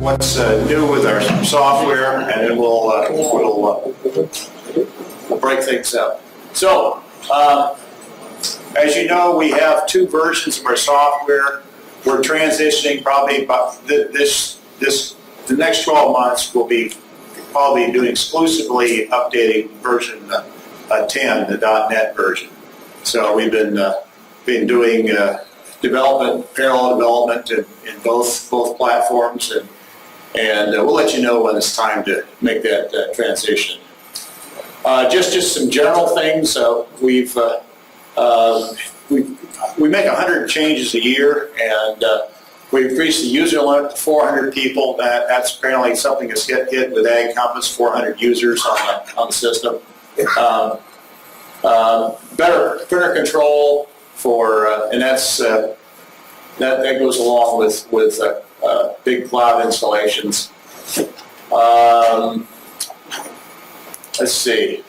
what's new with our software, and then we'll break things up. So, as you know, we have two versions of our software. We're transitioning probably about the next 12 months. We'll be probably doing exclusively updating version 10, the .NET version. So we've been doing development, parallel development in both platforms, and we'll let you know when it's time to make that transition. Just some general things. We make 100 changes a year, and we increased the user limit to 400 people. That's apparently something that's hit with Ag Compass, 400 users on the system. Better printer control for, and that goes along with big cloud installations. Let's see.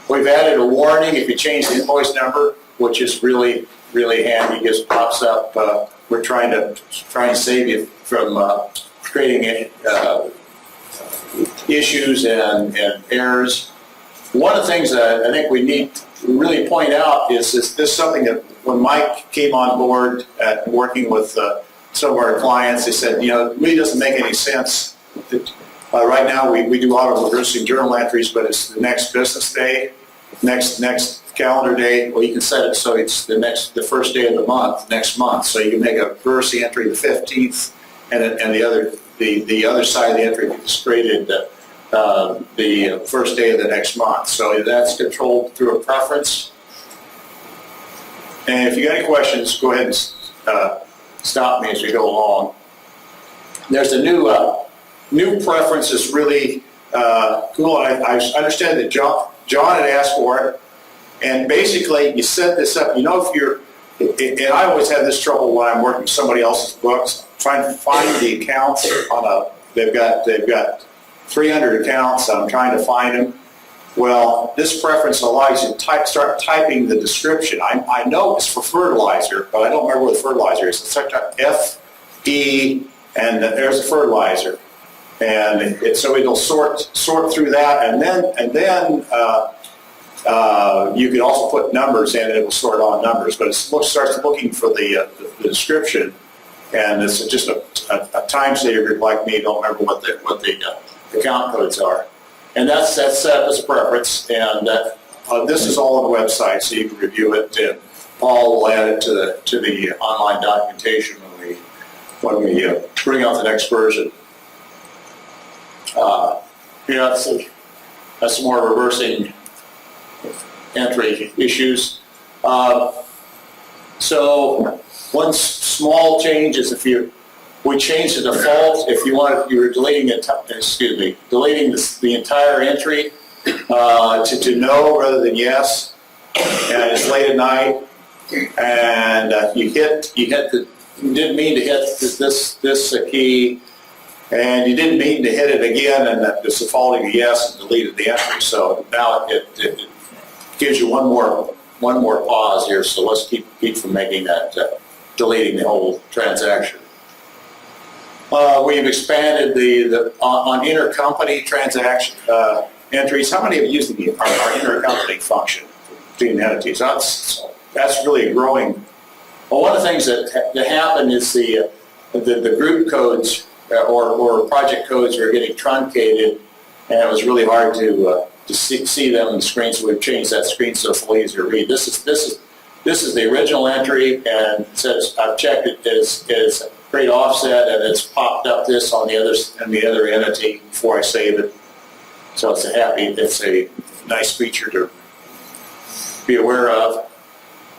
We've added a warning if you change the invoice number, which is really handy. It just pops up. We're trying to save you from creating issues and errors. One of the things that I think we need to really point out is this something that when Mike came on board at working with some of our clients, they said, it really doesn't make any sense. Right now we do auto-reversing journal entries, but it's the next business day, next calendar day. Well, you can set it so it's the first day of the month, next month. So you can make a reversing entry the 15th, and the other side of the entry is created the first day of the next month. So that's controlled through a preference. And if you got any questions, go ahead and stop me as we go along. There's a new preference that's really cool. I understand that John had asked for it. And basically, you set this up. If you're, and I always have this trouble when I'm working somebody else's books, trying to find the accounts they've got 300 accounts. I'm trying to find them. Well, this preference allows you to start typing the description. I know it's for fertilizer, but I don't remember what the fertilizer is. It's like F-E, and there's a fertilizer. And so it'll sort through that, and then you can also put numbers in, and it will sort on numbers. But it starts looking for the description, and it's just a time saver like me. Don't remember what the account codes are, and that's set as a preference. And this is all on the website, so you can review it. And Paul will add it to the online documentation when we bring out the next version. That's some more reversing entry issues. So one small change is we change the default. If you're deleting the entire entry to no rather than yes, and it's late at night, and you didn't mean to hit this key. And you didn't mean to hit it again, and it's defaulting a yes and deleted the entry. So now it gives you one more pause here. So let's keep from making that deleting the whole transaction. We've expanded on intercompany transaction entries. How many have used our intercompany function between entities? That's really growing. Well, one of the things that happened is the group codes. Or project codes are getting truncated, and it was really hard to see them on the screen. So we've changed that screen so it's a little easier to read. This is the original entry, and it says I've checked it as great offset, and it's popped up this on the other entity before I save it. So it's a nice feature to be aware of.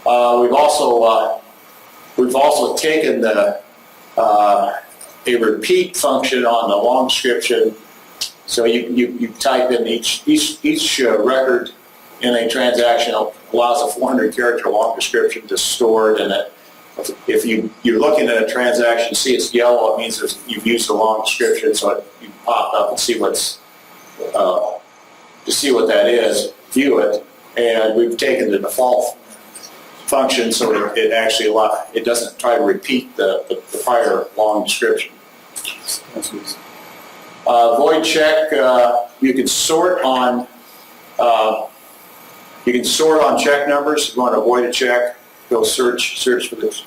We've also taken a repeat function on the long description. So you type in each record in a transaction allows a 400-character long description to store it, and if you're looking at a transaction, see it's yellow, it means you've used a long description, so you pop up and see what that is, view it, and we've taken the default function so it doesn't try to repeat the prior long description. Void check, you can sort on check numbers. If you want to avoid a check, go search for the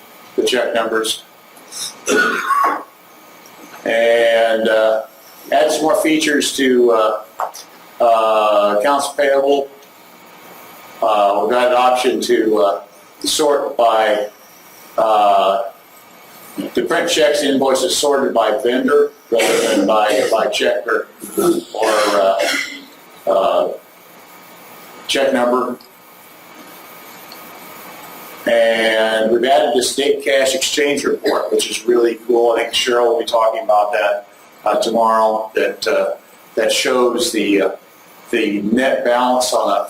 check numbers. And add some more features to accounts payable. We've got an option to sort by, to print checks and invoices sorted by vendor rather than by check or check number. And we've added this date cash exchange report, which is really cool. I think Cheryl will be talking about that tomorrow. That shows the net balance on a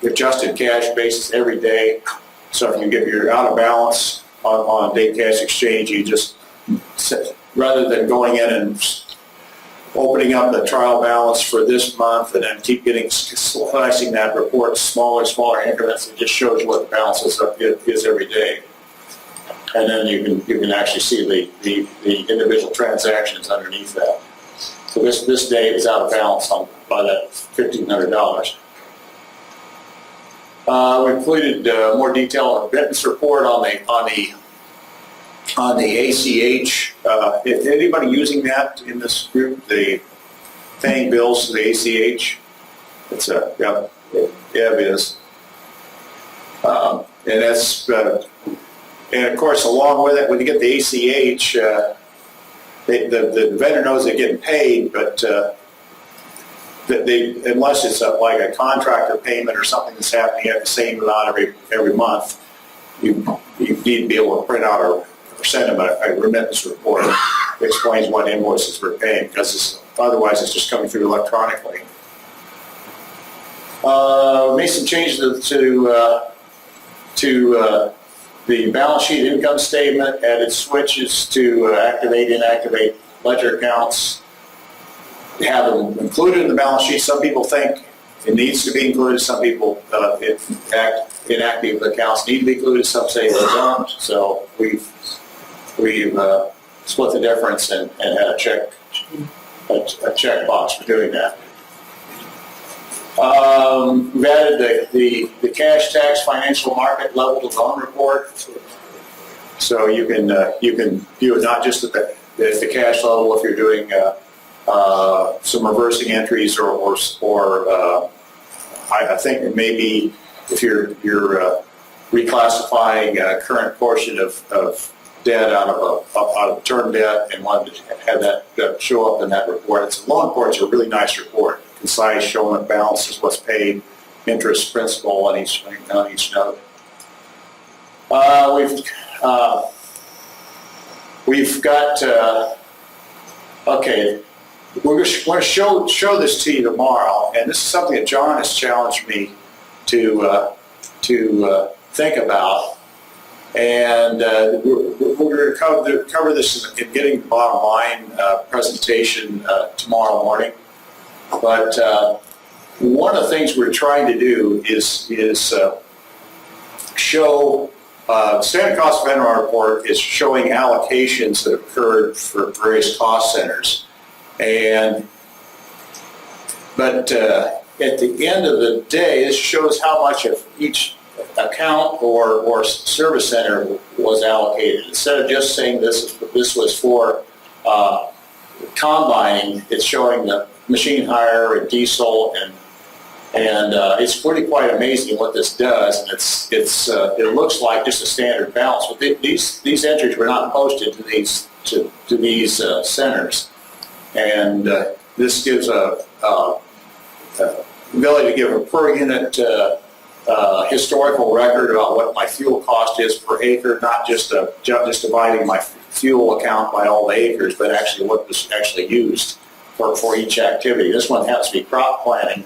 adjusted cash basis every day. So if you're out of balance on date cash exchange, you just, rather than going in and opening up the trial balance for this month and then keep slicing that report smaller increments, it just shows what the balance is every day. And then you can actually see the individual transactions underneath that. So this day is out of balance by that $1,500. We included more detail on the remittance report on the ACH. Is anybody using that in this group? The paying bills to the ACH? It's yeah, it is. And that's and of course, along with it, when you get the ACH, the vendor knows they're getting paid, but unless it's like a contractor payment or something that's happening at the same amount every month, you need to be able to print out or send them a remittance report that explains what invoices we're paying, because otherwise it's just coming through electronically. Made some changes to the balance sheet income statement, added switches to activate, inactivate ledger accounts, have them included in the balance sheet. Some people think it needs to be included. Some people, inactive accounts need to be included. Some say they don't. So we've split the difference and had a check box for doing that. We've added the cash tax financial market level to loan report, so you can view it not just at the cash level if you're doing some reversing entries or I think maybe if you're reclassifying a current portion of debt out of term debt and wanted to have that show up in that report. It's a loan report. It's a really nice report. Concise, showing the balances, what's paid, interest, principal on each note. We've got okay. We're going to show this to you tomorrow, and this is something that John has challenged me to think about. And we're going to cover this in getting the bottom line presentation tomorrow morning. But one of the things we're trying to do is show standard cost of NR report is showing allocations that occurred for various cost centers, but at the end of the day, this shows how much of each account or service center was allocated. Instead of just saying this was for combining, it's showing the machine hire and diesel, and it's really quite amazing what this does. And it looks like just a standard balance, but these entries were not posted to these centers, and this gives a ability to give a per unit historical record about what my fuel cost is per acre, not just dividing my fuel account by all the acres, but actually what was actually used for each activity. This one has to be crop planting,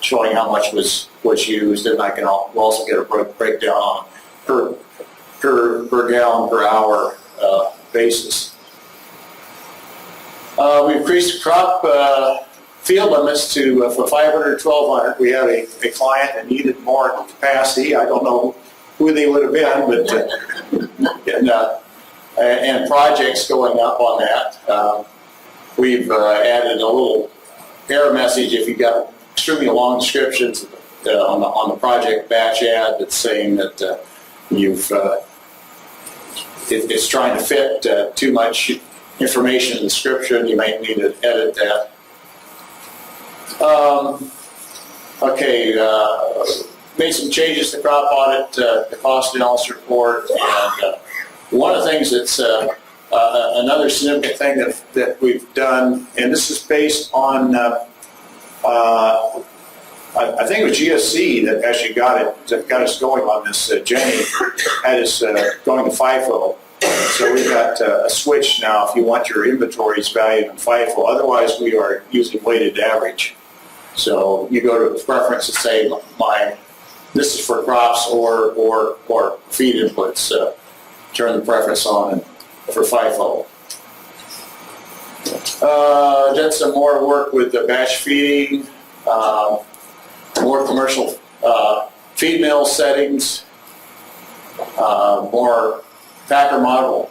showing how much was used, and I can also get a breakdown on per gallon per hour basis. We increased crop field limits to from 500 to 1,200. We have a client that needed more capacity. I don't know who they would have been, but and projects going up on that. we've added a little error message if you've got extremely long descriptions on the project batch ad that's saying that it's trying to fit too much information in the description. You might need to edit that. Made some changes to crop audit, the cost analysis report, and one of the things that's another significant thing that we've done, and this is based on, I think it was GSC that actually got us going on this. Jenny had us going to FIFO. So we've got a switch now if you want your inventories valued in FIFO. Otherwise, we are using weighted average. So you go to preference and say, this is for crops or feed inputs. Turn the preference on for FIFO. Did some more work with the batch feeding, more commercial feed mill settings, more packer module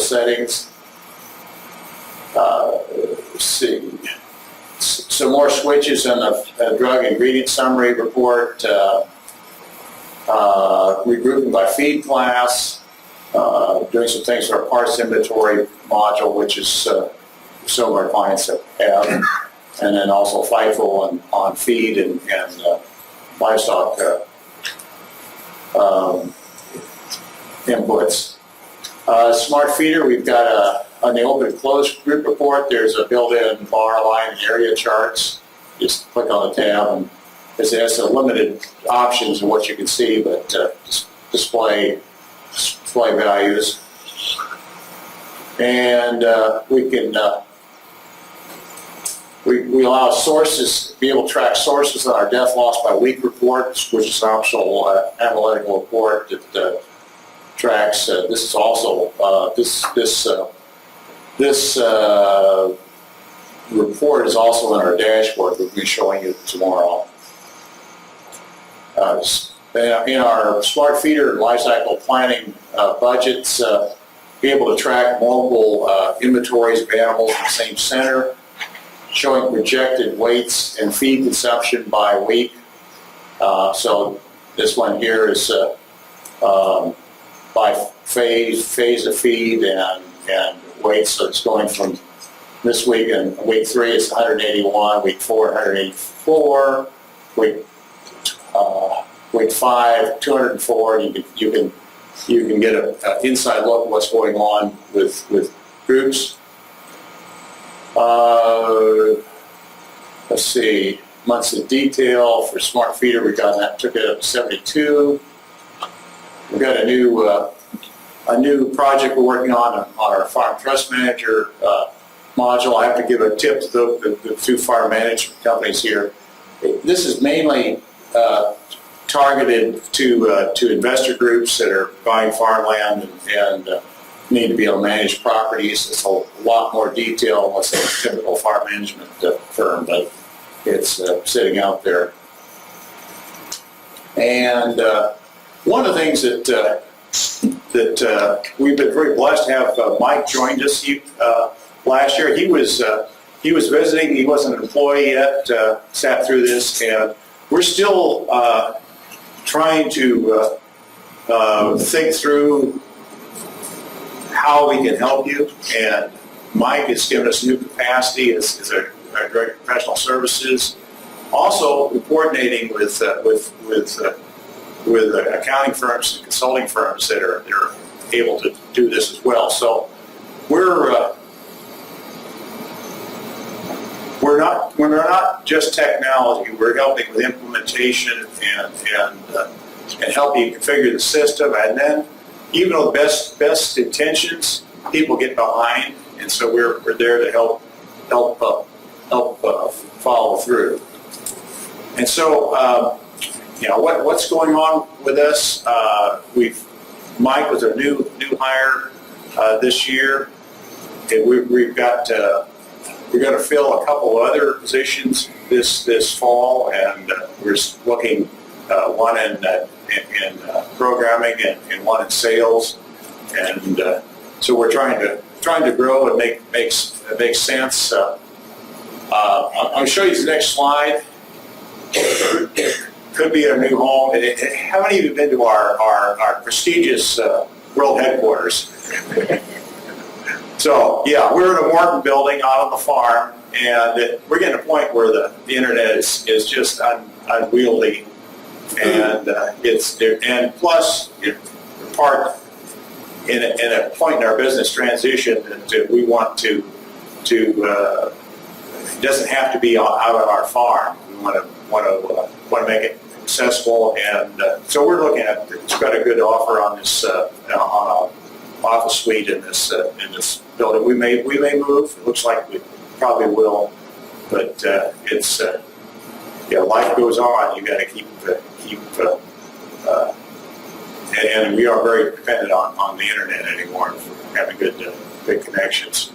settings. Let's see. Some more switches in the drug ingredient summary report, regrouping by feed class, doing some things for our parts inventory module, which is some of our clients have, and then also FIFO on feed and livestock inputs. Smart feeder, we've got on the open and closed group report, there's a built-in bar, line, and area charts. Just click on the tab, and it has limited options of what you can see, but display values. And we can we allow sources, be able to track sources on our death loss by week report, which is an optional analytical report that tracks. This is also this report is also in our dashboard. We'll be showing you tomorrow. In our smart feeder and life cycle planning budgets, be able to track multiple inventories of animals in the same center, showing projected weights and feed consumption by week. So this one here is by phase of feed and weight. So it's going from this week, and week 3 is 181, week 4 184, week 5 204. And you can get an inside look at what's going on with groups. Let's see, months of detail for smart feeder. We got that, took it up to 72. We've got a new project we're working on our farm trust manager module. I have to give a tip to the two farm management companies here. This is mainly targeted to investor groups that are buying farmland and need to be able to manage properties. It's a lot more detail than what's a typical farm management firm, but it's sitting out there. And one of the things that we've been very blessed to have Mike joined us last year. He was visiting. He wasn't an employee yet. Sat through this, and we're still trying to think through how we can help you. And Mike has given us new capacity as our director of professional services. Also coordinating with accounting firms and consulting firms that are able to do this as well. So we're not just technology. We're helping with implementation and help you configure the system. And then even with best intentions, people get behind, and so we're there to help follow through. And so what's going on with us? Mike was a new hire this year. And we're going to fill a couple of other positions this fall, and we're looking one in programming and one in sales, and So we're trying to grow and make sense. I'll show you the next slide. Could be a new home. How many of you have been to our prestigious world headquarters? So yeah, we're in a Morton building out on the farm, and we're getting to a point where the internet is just unwieldy, and and plus we're part in a point in our business transition that we want to it doesn't have to be out on our farm. We want to make it accessible, and so we're looking at it's got a good offer on this on a office suite in this building. We may move. It looks like we probably will, but it's life goes on. You got to keep and we are very dependent on the internet anymore for having good connections.